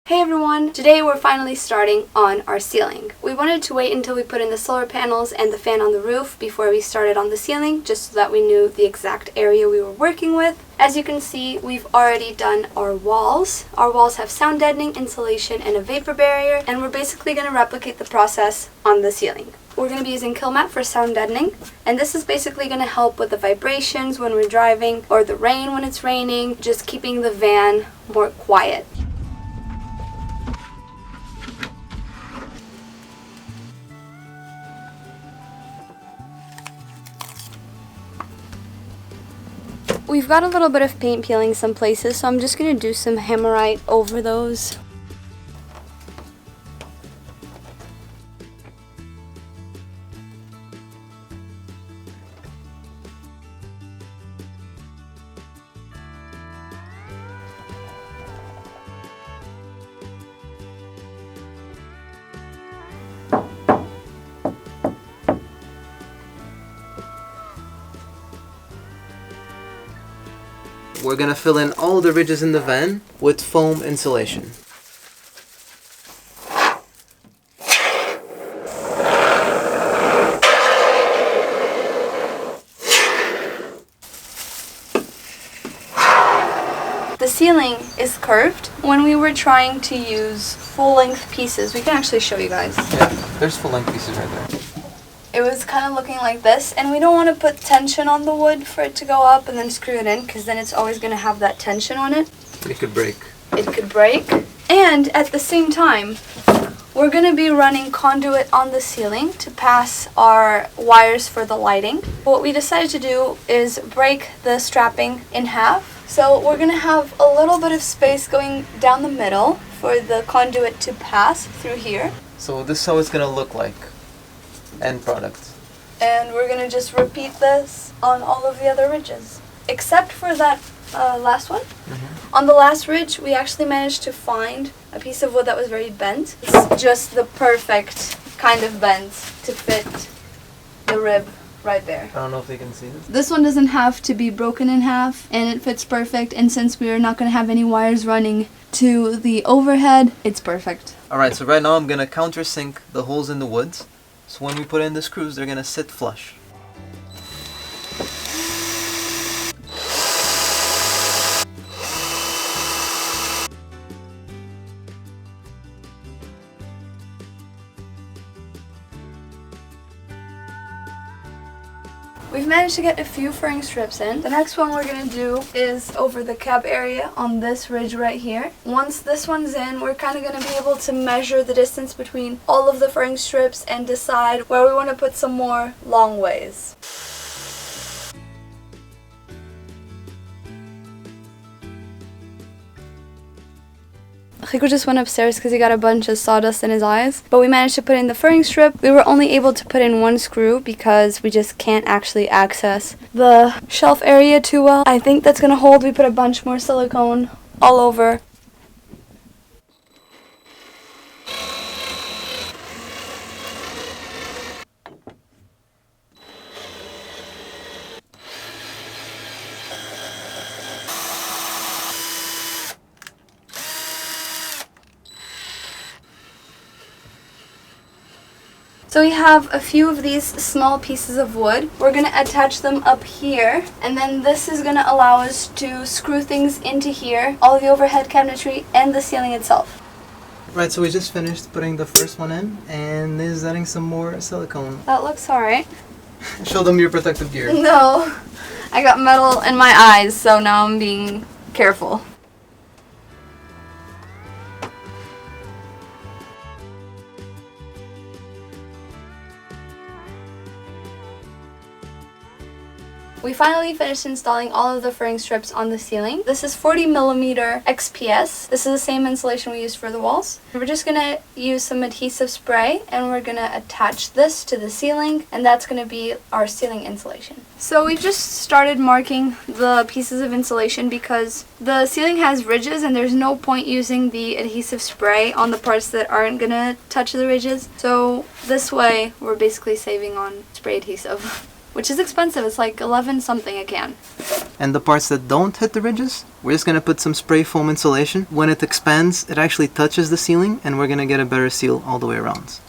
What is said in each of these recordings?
Hey everyone! Today we're finally starting on our ceiling. We wanted to wait until we put in the solar panels and the fan on the roof before we started on the ceiling, just so that we knew the exact area we were working with. As you can see, we've already done our walls. Our walls have sound deadening, insulation, and a vapor barrier, and we're basically going to replicate the process on the ceiling. We're going to be using Kill Mat for sound deadening, and this is basically going to help with the vibrations when we're driving, or the rain when it's raining, just keeping the van more quiet. We've got a little bit of paint peeling some places, so I'm just going to do some Hammerite over those. We're going to fill in all the ridges in the van with foam insulation. The ceiling is curved. When we were trying to use full-length pieces, we can actually show you guys. Yeah, there's full-length pieces right there. It was kind of looking like this, and we don't want to put tension on the wood for it to go up and then screw it in, because then it's always going to have that tension on it. It could break. It could break. And at the same time, we're going to be running conduit on the ceiling to pass our wires for the lighting. What we decided to do is break the strapping in half. So we're going to have a little bit of space going down the middle for the conduit to pass through here. So this is how it's going to look like. End product. And we're going to just repeat this on all of the other ridges. Except for that last one. On the last ridge, we actually managed to find a piece of wood that was very bent. It's just the perfect kind of bent to fit the rib right there. I don't know if they can see this. This one doesn't have to be broken in half, and it fits perfect, and since we're not going to have any wires running to the overhead, it's perfect. Alright, so right now I'm going to countersink the holes in the wood. So when we put in the screws, they're going to sit flush. We've managed to get a few furring strips in. The next one we're going to do is over the cab area on this ridge right here. Once this one's in, we're kind of going to be able to measure the distance between all of the furring strips and decide where we want to put some more long ways. Rico just went upstairs because he got a bunch of sawdust in his eyes, but we managed to put in the furring strip. We were only able to put in one screw because we just can't actually access the shelf area too well. I think that's going to hold. We put a bunch more silicone all over. So we have a few of these small pieces of wood. We're going to attach them up here, and then this is going to allow us to screw things into here, all the overhead cabinetry and the ceiling itself. Right, so we just finished putting the first one in, and is adding some more silicone. That looks alright. Show them your protective gear. No, I got metal in my eyes, so now I'm being careful. We finally finished installing all of the furring strips on the ceiling. This is 40mm XPS. This is the same insulation we used for the walls. We're just going to use some adhesive spray, and we're going to attach this to the ceiling, and that's going to be our ceiling insulation. So we've just started marking the pieces of insulation because the ceiling has ridges and there's no point using the adhesive spray on the parts that aren't going to touch the ridges. So this way we're basically saving on spray adhesive. which is expensive. It's like 11 something a can. And the parts that don't hit the ridges, we're just gonna put some spray foam insulation. When it expands, it actually touches the ceiling, and we're gonna get a better seal all the way around.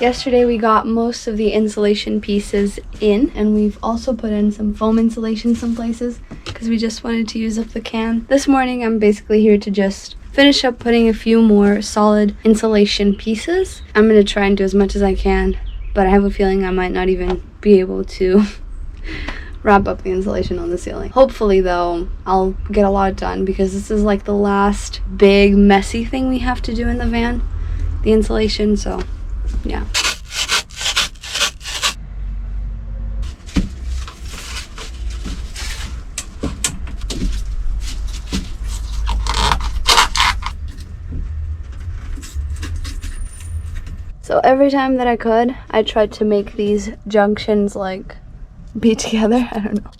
Yesterday we got most of the insulation pieces in, and we've also put in some foam insulation some places because we just wanted to use up the can. This morning I'm basically here to just finish up putting a few more solid insulation pieces. I'm going to try and do as much as I can, but I have a feeling I might not even be able to wrap up the insulation on the ceiling. Hopefully though, I'll get a lot done because this is like the last big messy thing we have to do in the van, the insulation, so yeah. So every time that I could, I tried to make these junctions like be together. I don't know.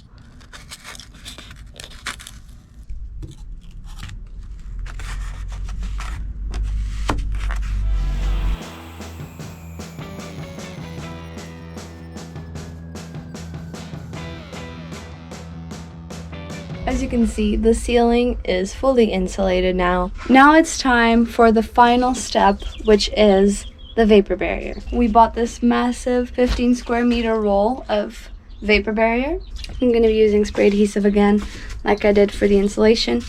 As you can see, the ceiling is fully insulated now. Now it's time for the final step, which is the vapor barrier. We bought this massive 15 square meter roll of vapor barrier. I'm going to be using spray adhesive again, like I did for the insulation.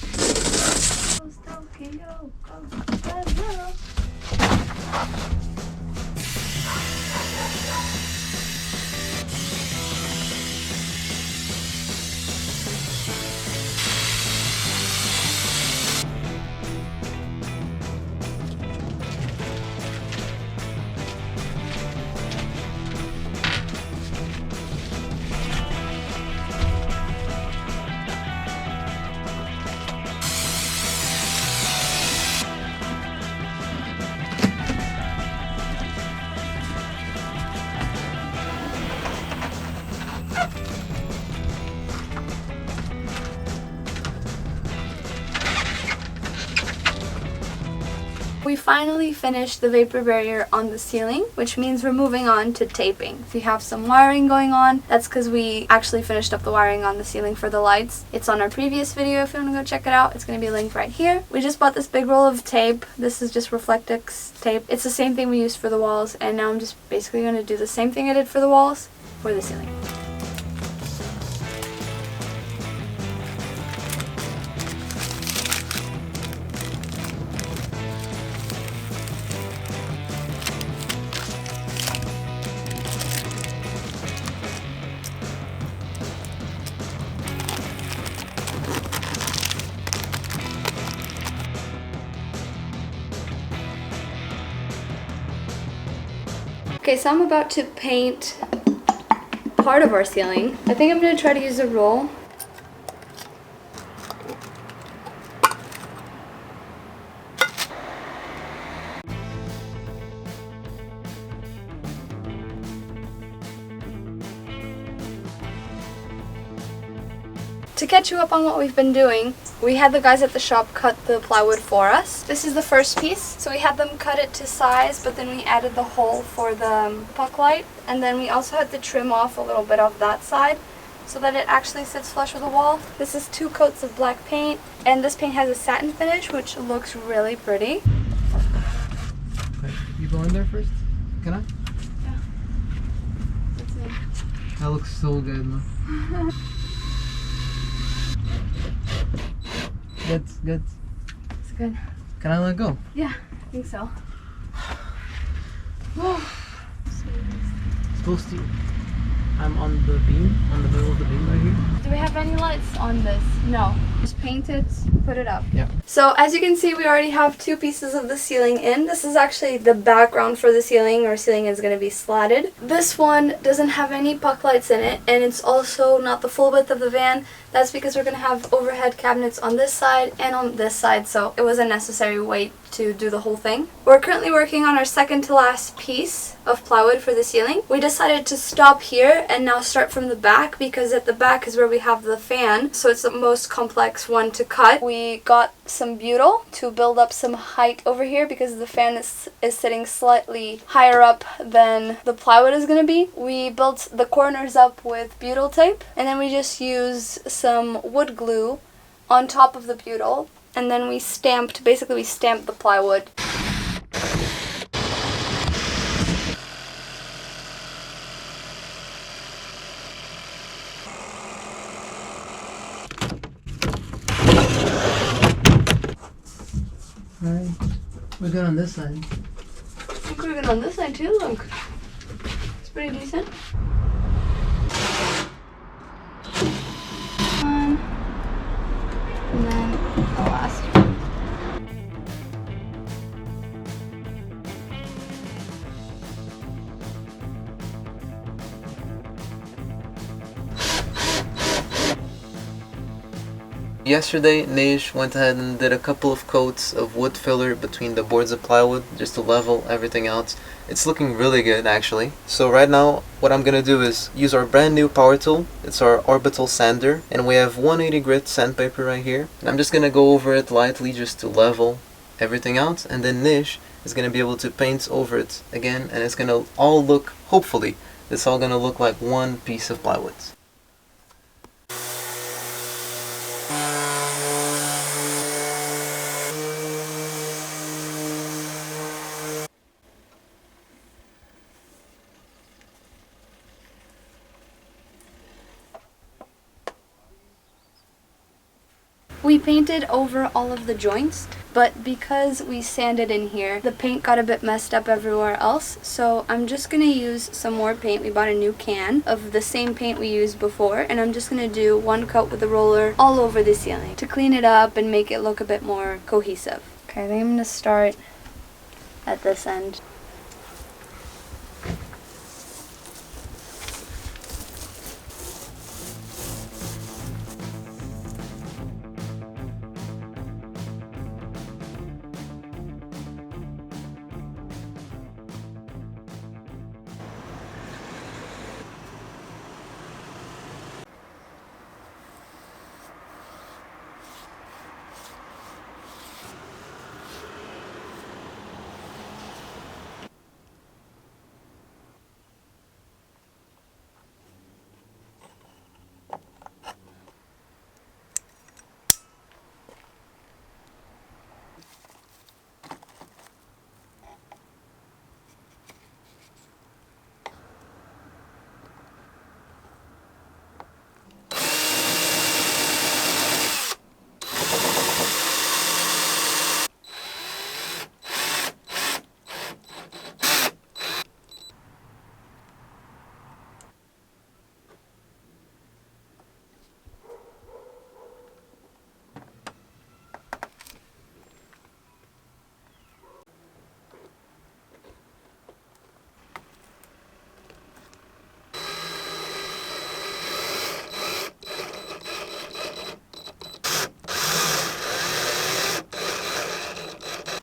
We finally finished the vapor barrier on the ceiling, which means we're moving on to taping. If you have some wiring going on, that's because we actually finished up the wiring on the ceiling for the lights. It's on our previous video if you want to go check it out. It's going to be linked right here. We just bought this big roll of tape. This is just Reflectix tape. It's the same thing we used for the walls, and now I'm just basically going to do the same thing I did for the walls for the ceiling. Okay, so I'm about to paint part of our ceiling. I think I'm going to try to use a roll. To catch you up on what we've been doing, we had the guys at the shop cut the plywood for us. This is the first piece, so we had them cut it to size, but then we added the hole for the puck light, and then we also had to trim off a little bit of that side so that it actually sits flush with the wall. This is 2 coats of black paint, and this paint has a satin finish, which looks really pretty. Okay, you go in there first? Can I? Yeah. That's me. That looks so good, man. Good. It's good. Can I let go? Yeah, I think so. It's supposed to. Can I let go? Yeah. Can I let go? Yeah. I think so. Supposed to. It's I'm on the beam, on the middle of the beam right here. Do we have any lights on this? No. Just paint it, put it up. Yeah. So as you can see, we already have 2 pieces of the ceiling in. This is actually the background for the ceiling. Our ceiling is going to be slatted. This one doesn't have any puck lights in it, and it's also not the full width of the van. That's because we're going to have overhead cabinets on this side and on this side, so it was a necessary wait to do the whole thing. We're currently working on our second to last piece of plywood for the ceiling. We decided to stop here and now start from the back, because at the back is where we have the fan, so it's the most complex one to cut. We got some butyl to build up some height over here because the fan is sitting slightly higher up than the plywood is going to be. We built the corners up with butyl tape, and then we just used some wood glue on top of the butyl, and then we stamped the plywood. Alright, we're good on this side. I think we're good on this side too, look. It's pretty decent. One, and then the last one. Yesterday, Nej went ahead and did a couple of coats of wood filler between the boards of plywood just to level everything out. It's looking really good actually. So right now, what I'm gonna do is use our brand new power tool. It's our orbital sander, and we have 180 grit sandpaper right here. And I'm just gonna go over it lightly just to level everything out, and then Nej is gonna be able to paint over it again, and it's gonna all look, hopefully, it's all gonna look like one piece of plywood. We painted over all of the joints, but because we sanded in here, the paint got a bit messed up everywhere else, so I'm just going to use some more paint. We bought a new can of the same paint we used before, and I'm just going to do one coat with the roller all over the ceiling to clean it up and make it look a bit more cohesive. Okay, I think I'm going to start at this end.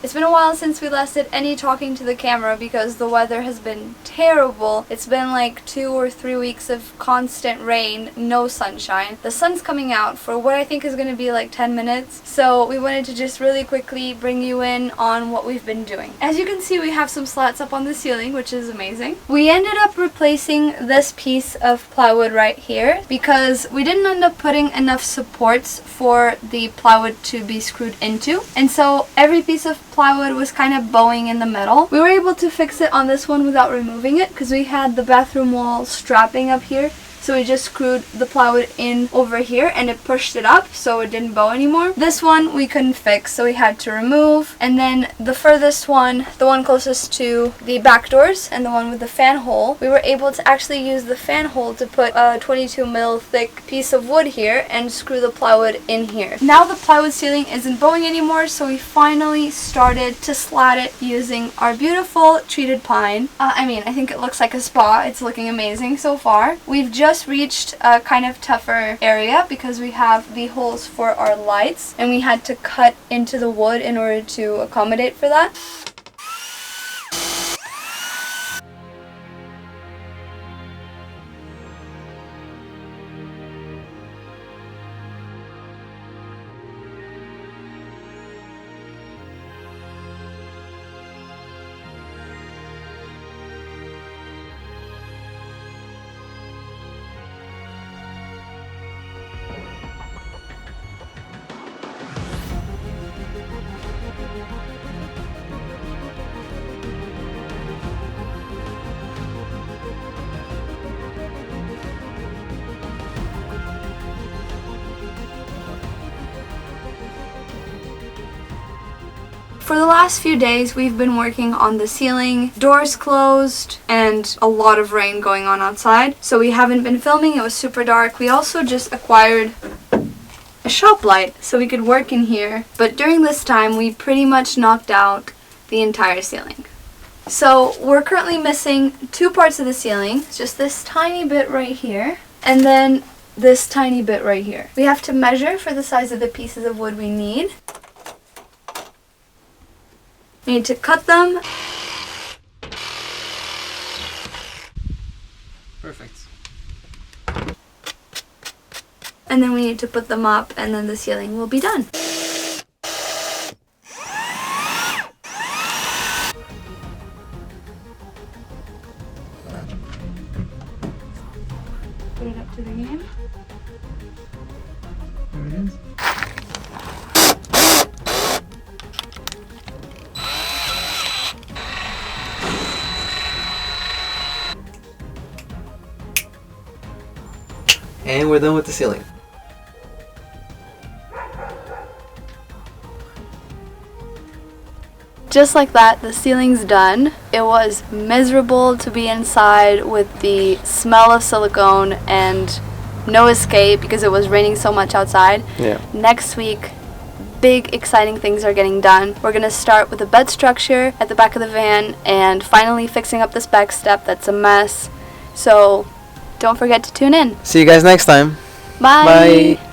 It's been a while since we last did any talking to the camera because the weather has been terrible. It's been like 2 or 3 weeks of constant rain, no sunshine. The sun's coming out for what I think is going to be like 10 minutes, so we wanted to just really quickly bring you in on what we've been doing. As you can see, we have some slats up on the ceiling, which is amazing. We ended up replacing this piece of plywood right here because we didn't end up putting enough supports for the plywood to be screwed into, and so every piece of plywood was kind of bowing in the middle. We were able to fix it on this one without removing it because we had the bathroom wall strapping up here So we just screwed the plywood in over here and it pushed it up so it didn't bow anymore. This one we couldn't fix, so we had to remove. And then the furthest one, the one closest to the back doors and the one with the fan hole, we were able to actually use the fan hole to put a 22 mil thick piece of wood here and screw the plywood in here. Now the plywood ceiling isn't bowing anymore, so we finally started to slat it using our beautiful treated pine. I think it looks like a spa. It's looking amazing so far. We've just reached a kind of tougher area because we have the holes for our lights and we had to cut into the wood in order to accommodate for that. For the last few days, we've been working on the ceiling, doors closed, and a lot of rain going on outside. So we haven't been filming, it was super dark. We also just acquired a shop light so we could work in here. But during this time, we pretty much knocked out the entire ceiling. So we're currently missing two parts of the ceiling. It's just this tiny bit right here, and then this tiny bit right here. We have to measure for the size of the pieces of wood we need. We need to cut them. Perfect. And then we need to put them up, and then the ceiling will be done. Put it up to the game. There it is. And we're done with the ceiling. Just like that, the ceiling's done. It was miserable to be inside with the smell of silicone and no escape because it was raining so much outside. Yeah. Next week, big exciting things are getting done. We're gonna start with the bed structure at the back of the van and finally fixing up this back step that's a mess. So don't forget to tune in. See you guys next time. Bye. Bye.